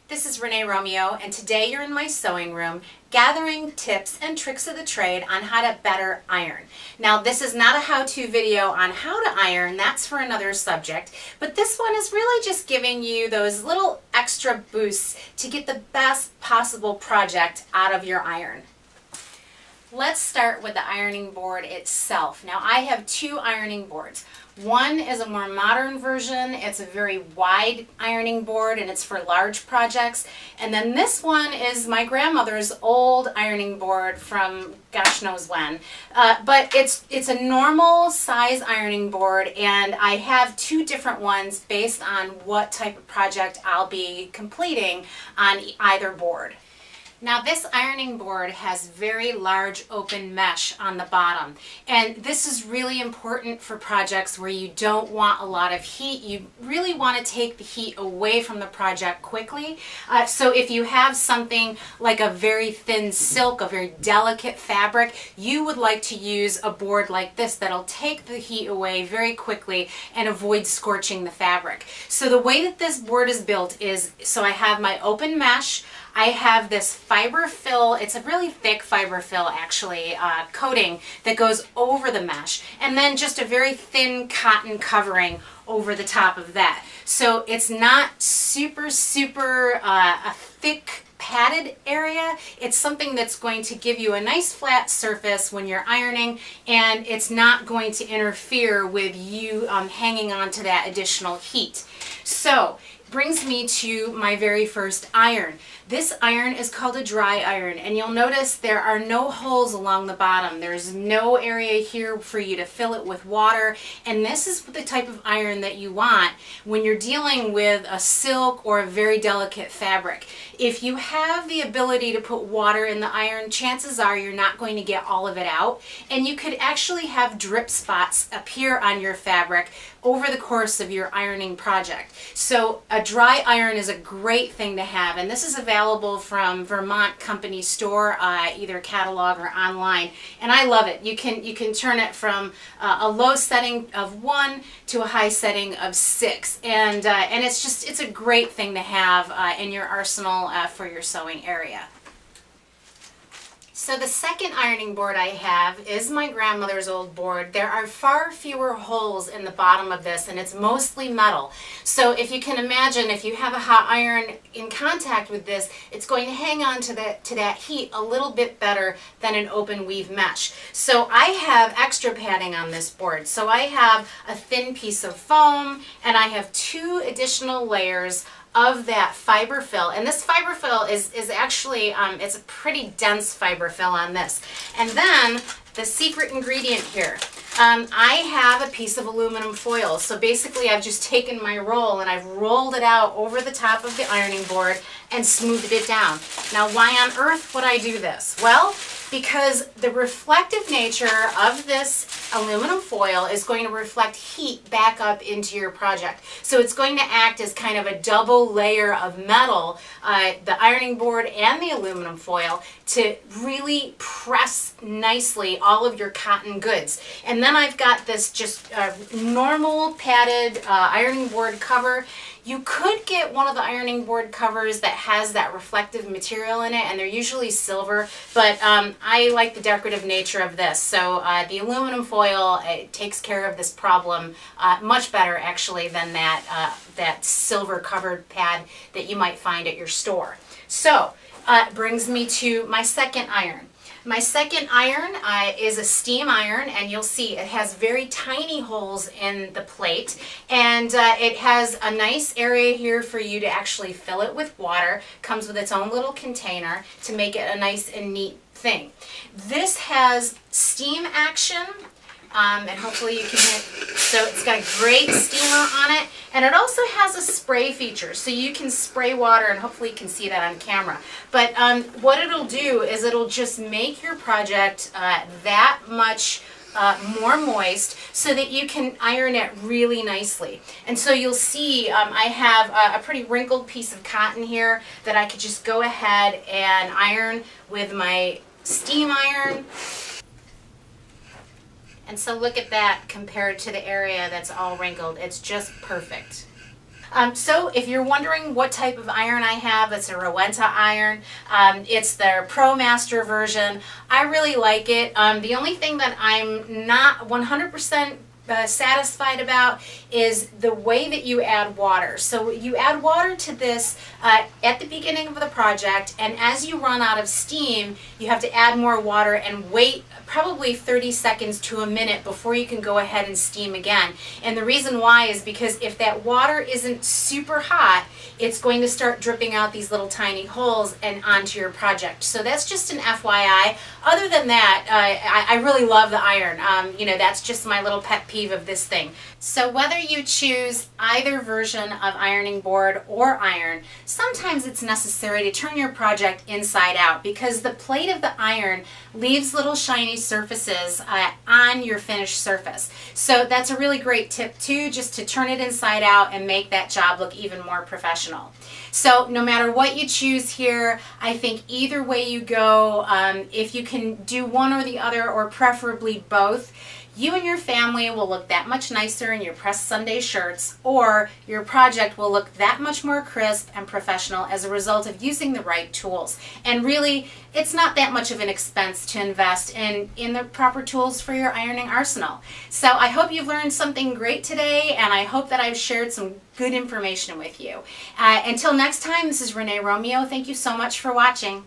This is Renee Romeo, and today you're in my sewing room gathering tips and tricks of the trade on how to better iron. Now, this is not a how-to video on how to iron, that's for another subject, but this one is really just giving you those little extra boosts to get the best possible project out of your iron. Let's start with the ironing board itself. Now, I have two ironing boards. One is a more modern version. It's a very wide ironing board and it's for large projects. And then this one is my grandmother's old ironing board from gosh knows when. But it's a normal size ironing board, and I have two different ones based on what type of project I'll be completing on either board. Now, this ironing board has very large open mesh on the bottom, and this is really important for projects where you don't want a lot of heat. You really want to take the heat away from the project quickly. So if you have something like a very thin silk, a very delicate fabric, you would like to use a board like this that'll take the heat away very quickly and avoid scorching the fabric. So the way that this board is built is, so I have my open mesh, I have this fiber fill, it's a really thick fiber fill actually, coating that goes over the mesh, and then just a very thin cotton covering over the top of that. So it's not super a thick padded area. It's something that's going to give you a nice flat surface when you're ironing, and it's not going to interfere with you hanging on to that additional heat. So brings me to my very first iron. This iron is called a dry iron, and you'll notice there are no holes along the bottom. There's no area here for you to fill it with water, and this is the type of iron that you want when you're dealing with a silk or a very delicate fabric. If you have the ability to put water in the iron, chances are you're not going to get all of it out, and you could actually have drip spots appear on your fabric over the course of your ironing project. So a dry iron is a great thing to have, and this is available from Vermont Company Store, either catalog or online, and I love it. You can turn it from a low setting of 1 to a high setting of 6, and it's a great thing to have in your arsenal for your sewing area. So the second ironing board I have is my grandmother's old board. There are far fewer holes in the bottom of this, and it's mostly metal. So if you can imagine, if you have a hot iron in contact with this, it's going to hang on to that heat a little bit better than an open weave mesh. So I have extra padding on this board. So I have a thin piece of foam, and I have 2 additional layers of that fiber fill, and this fiber fill is actually it's a pretty dense fiber fill on this. And then the secret ingredient here, I have a piece of aluminum foil. So basically I've just taken my roll and I've rolled it out over the top of the ironing board and smoothed it down. Now, why on earth would I do this? Well, because the reflective nature of this aluminum foil is going to reflect heat back up into your project. So it's going to act as kind of a double layer of metal, the ironing board and the aluminum foil, to really press nicely all of your cotton goods. And then I've got this just normal padded ironing board cover. You could get one of the ironing board covers that has that reflective material in it, and they're usually silver, but I like the decorative nature of this. So the aluminum foil, it takes care of this problem much better actually than that silver covered pad that you might find at your store. So it brings me to my second iron. My second iron is a steam iron, and you'll see it has very tiny holes in the plate, and it has a nice area here for you to actually fill it with water. Comes with its own little container to make it a nice and neat thing. This has steam action, and hopefully you can hear, so it's got a great steamer on it, and it also has a spray feature, so you can spray water, and hopefully you can see that on camera. But what it'll do is it'll just make your project that much more moist so that you can iron it really nicely. And so you'll see I have a pretty wrinkled piece of cotton here that I could just go ahead and iron with my steam iron. And so look at that compared to the area that's all wrinkled. It's just perfect. So if you're wondering what type of iron I have, it's a Rowenta iron. It's their Pro Master version. I really like it. The only thing that I'm not 100% satisfied about is the way that you add water. So you add water to this at the beginning of the project, and as you run out of steam, you have to add more water and wait probably 30 seconds to a minute before you can go ahead and steam again. And the reason why is because if that water isn't super hot, it's going to start dripping out these little tiny holes and onto your project. So that's just an FYI. Other than that, I really love the iron. That's just my little pet peeve of this thing. So whether you choose either version of ironing board or iron, sometimes it's necessary to turn your project inside out because the plate of the iron leaves little shiny surfaces on your finished surface. So that's a really great tip too, just to turn it inside out and make that job look even more professional. So no matter what you choose here, I think either way you go, if you can do one or the other or preferably both, you and your family will look that much nicer in your pressed Sunday shirts, or your project will look that much more crisp and professional as a result of using the right tools. And really, it's not that much of an expense to invest in the proper tools for your ironing arsenal. So I hope you've learned something great today, and I hope that I've shared some good information with you. Until next time, this is Renee Romeo. Thank you so much for watching.